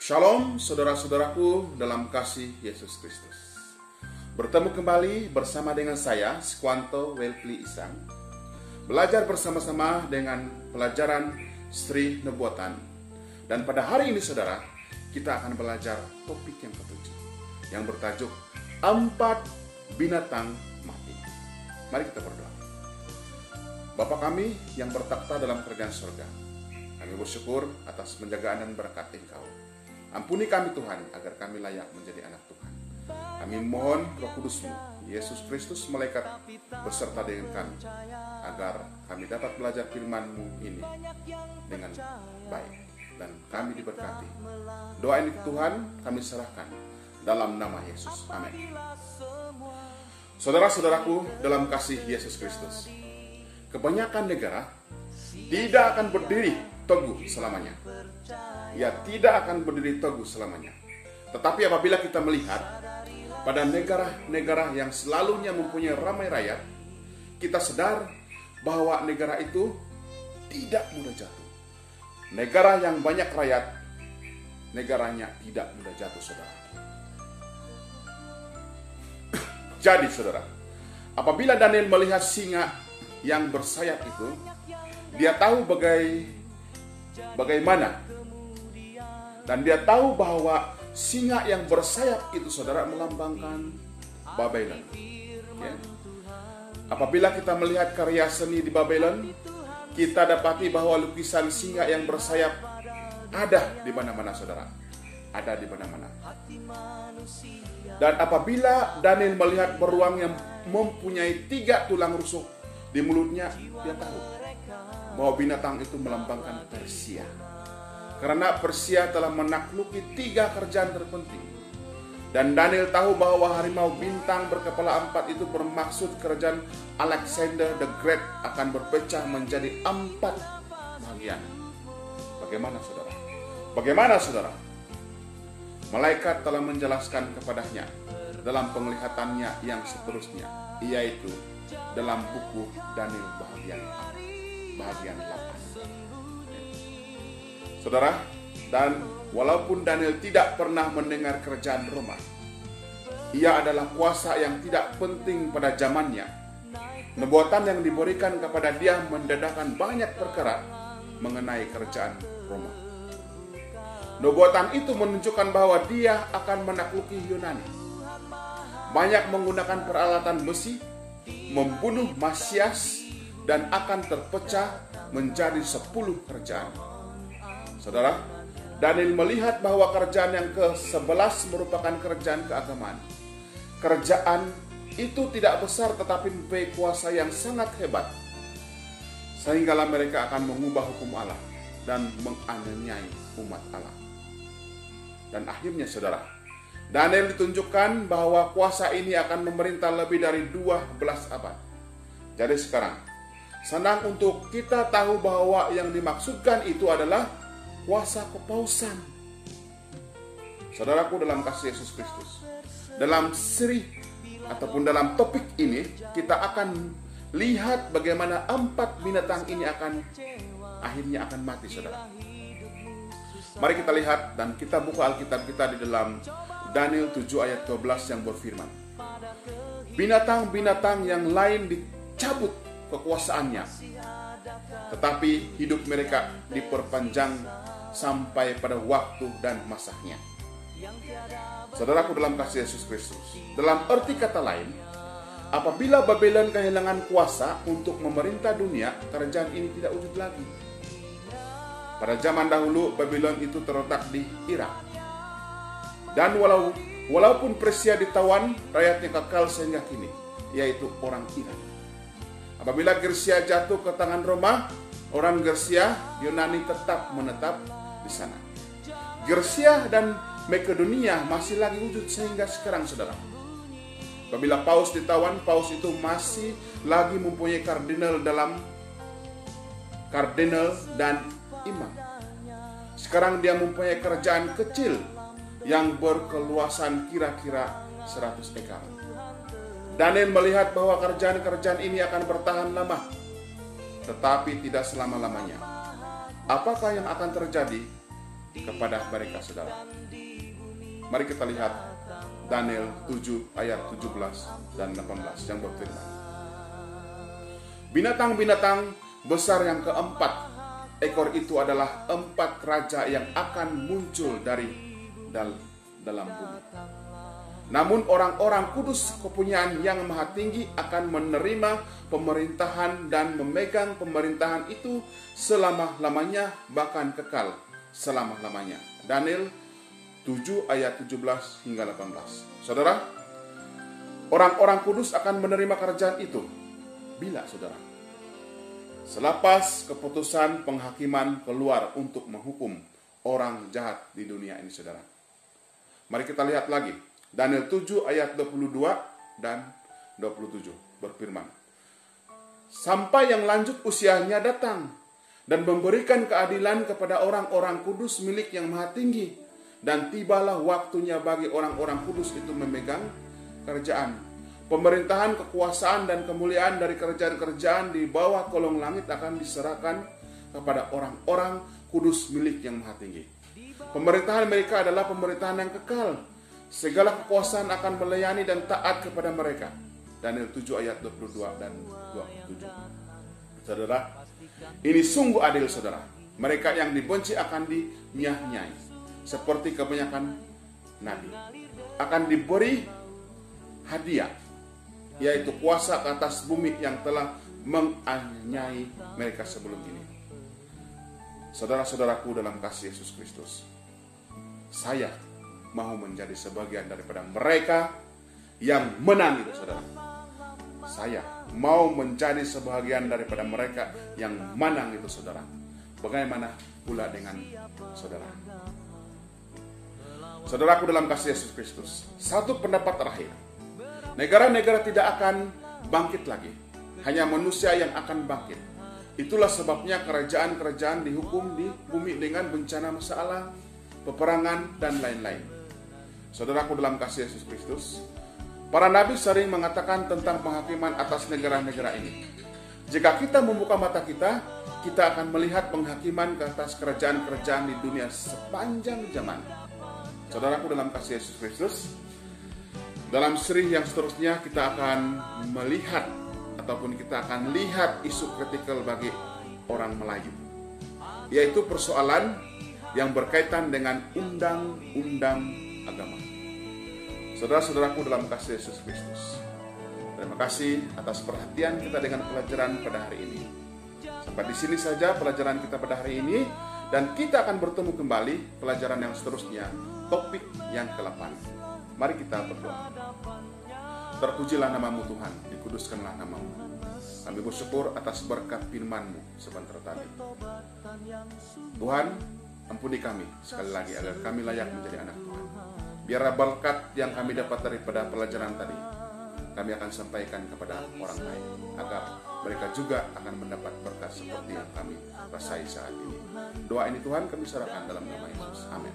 Shalom saudara-saudaraku dalam kasih Yesus Kristus. Bertemu kembali bersama dengan saya, Squanto Welpli Isang. Belajar bersama-sama dengan pelajaran Sri Nubuatan. Dan pada hari ini saudara, kita akan belajar topik yang ketujuh, yang bertajuk 4 binatang mati. Mari kita berdoa. Bapa kami yang bertakhta dalam kerajaan surga, kami bersyukur atas penjagaan dan berkat Engkau. Ampuni kami Tuhan, agar kami layak menjadi anak Tuhan. Kami mohon Roh Kudus-Mu, Yesus Kristus malaikat beserta dengan kami, agar kami dapat belajar firman-Mu ini dengan baik, dan kami diberkati. Doa ini Tuhan kami serahkan dalam nama Yesus. Amin. Saudara-saudaraku dalam kasih Yesus Kristus, kebanyakan negara tidak akan berdiri teguh selamanya. Ya, tidak akan berdiri teguh selamanya. Tetapi apabila kita melihat pada negara-negara yang selalunya mempunyai ramai rakyat, kita sadar bahwa negara itu tidak mudah jatuh. Negara yang banyak rakyat, negaranya tidak mudah jatuh, saudara. Jadi saudara, apabila Daniel melihat singa yang bersayap itu, dia tahu bagaimana, dan dia tahu bahwa singa yang bersayap itu saudara melambangkan Babylon. Ya. Apabila kita melihat karya seni di Babylon, kita dapati bahwa lukisan singa yang bersayap ada di mana-mana saudara. Ada di mana-mana. Dan apabila Daniel melihat beruang yang mempunyai 3 tulang rusuk di mulutnya, dia tahu bahwa binatang itu melambangkan Persia. Karena Persia telah menakluki 3 kerajaan terpenting. Dan Daniel tahu bahwa harimau bintang berkepala 4 itu bermaksud kerajaan Alexander the Great akan berpecah menjadi 4 bagian. Bagaimana saudara? Bagaimana saudara? Malaikat telah menjelaskan kepadanya dalam penglihatannya yang seterusnya, yaitu dalam buku Daniel bagian 8. Saudara, dan walaupun Daniel tidak pernah mendengar kerajaan Roma, ia adalah kuasa yang tidak penting pada zamannya. Nubuatan yang diberikan kepada dia mendedahkan banyak perkara mengenai kerajaan Roma. Nubuatan itu menunjukkan bahwa dia akan menakluki Yunani. Banyak menggunakan peralatan besi, membunuh Masias, dan akan terpecah menjadi 10 kerajaan. Saudara, Daniel melihat bahwa kerajaan yang ke-11 merupakan kerajaan keagamaan. Kerajaan itu tidak besar tetapi mempunyai kuasa yang sangat hebat, sehinggalah mereka akan mengubah hukum Allah dan menganiayai umat Allah. Dan akhirnya saudara, Daniel ditunjukkan bahwa kuasa ini akan memerintah lebih dari 12 abad. Jadi sekarang, senang untuk kita tahu bahwa yang dimaksudkan itu adalah kuasa kepausan. Saudaraku dalam kasih Yesus Kristus, dalam seri ataupun dalam topik ini, kita akan lihat bagaimana 4 binatang ini akhirnya akan mati, saudara. Mari kita lihat dan kita buka Alkitab kita di dalam Daniel 7 ayat 12 yang berfirman, binatang-binatang yang lain dicabut kekuasaannya, tetapi hidup mereka diperpanjang sampai pada waktu dan masanya. Saudaraku dalam kasih Yesus Kristus, dalam arti kata lain, apabila Babylon kehilangan kuasa untuk memerintah dunia, kerajaan ini tidak wujud lagi. Pada zaman dahulu Babylon itu terletak di Irak. Dan walaupun Persia ditawan, rakyatnya kekal sehingga kini, yaitu orang Irak. Apabila Gersia jatuh ke tangan Roma, orang Gersia Yunani tetap menetap di sana. Gersia dan Makedonia masih lagi wujud sehingga sekarang, saudara. Apabila Paus ditawan, Paus itu masih lagi mempunyai kardinal dan imam. Sekarang dia mempunyai kerajaan kecil yang berkeluasan kira-kira 100 ekar. Daniel melihat bahwa kerajaan-kerajaan ini akan bertahan lama, tetapi tidak selama-lamanya. Apakah yang akan terjadi? kepada mereka, saudara. Mari kita lihat Daniel 7 ayat 17 dan 18 yang berfirman, binatang-binatang besar yang keempat ekor itu adalah 4 raja yang akan muncul dari dalam bumi. Namun orang-orang kudus kepunyaan yang maha tinggi akan menerima pemerintahan dan memegang pemerintahan itu selama-lamanya, bahkan kekal selama-lamanya. Daniel 7 ayat 17 hingga 18. Saudara, orang-orang kudus akan menerima kerajaan itu bila, saudara, selepas keputusan penghakiman keluar untuk menghukum orang jahat di dunia ini, saudara. Mari kita lihat lagi Daniel 7 ayat 22 dan 27 berfirman, sampai yang lanjut usianya datang dan memberikan keadilan kepada orang-orang kudus milik yang maha tinggi, dan tibalah waktunya bagi orang-orang kudus itu memegang kerajaan. Pemerintahan, kekuasaan, dan kemuliaan dari kerajaan-kerajaan di bawah kolong langit akan diserahkan kepada orang-orang kudus milik yang maha tinggi. Pemerintahan mereka adalah pemerintahan yang kekal. Segala kekuasaan akan melayani dan taat kepada mereka. Daniel 7 ayat 22 dan 27. Saudara, ini sungguh adil, saudara. Mereka yang dibenci akan dinyah-nyai, seperti kebanyakan nabi. Akan diberi hadiah, yaitu kuasa ke atas bumi yang telah menganiaya mereka sebelum ini. Saudara-saudaraku dalam kasih Yesus Kristus, saya mau menjadi sebagian daripada mereka yang menang itu, saudara. Saya mau menjadi sebagian daripada mereka yang menang itu, saudara. Bagaimana pula dengan saudara? Saudaraku dalam kasih Yesus Kristus, satu pendapat terakhir. Negara-negara tidak akan bangkit lagi, hanya manusia yang akan bangkit. Itulah sebabnya kerajaan-kerajaan dihukum di bumi dengan bencana masalah, peperangan, dan lain-lain. Saudaraku dalam kasih Yesus Kristus, para nabi sering mengatakan tentang penghakiman atas negara-negara ini. Jika kita membuka mata kita, kita akan melihat penghakiman ke atas kerajaan-kerajaan di dunia sepanjang zaman. Saudaraku dalam kasih Yesus Kristus, dalam seri yang seterusnya kita akan melihat ataupun kita akan lihat isu kritikal bagi orang Melayu, yaitu persoalan yang berkaitan dengan undang-undang agama. Saudara-saudaraku dalam kasih Yesus Kristus, terima kasih atas perhatian kita dengan pelajaran pada hari ini. Sampai di sini saja pelajaran kita pada hari ini, dan kita akan bertemu kembali pelajaran yang seterusnya, topik yang ke-8. Mari kita berdoa. Terpujilah namamu Tuhan, dikuduskanlah namamu. Kami bersyukur atas berkat firman-Mu sebentar tadi. Tuhan, ampuni kami sekali lagi agar kami layak menjadi anak Tuhan. Biarlah berkat yang kami dapat daripada pelajaran tadi, kami akan sampaikan kepada orang lain, agar mereka juga akan mendapat berkat seperti yang kami rasai saat ini. Doa ini Tuhan kami serahkan dalam nama Yesus. Amin.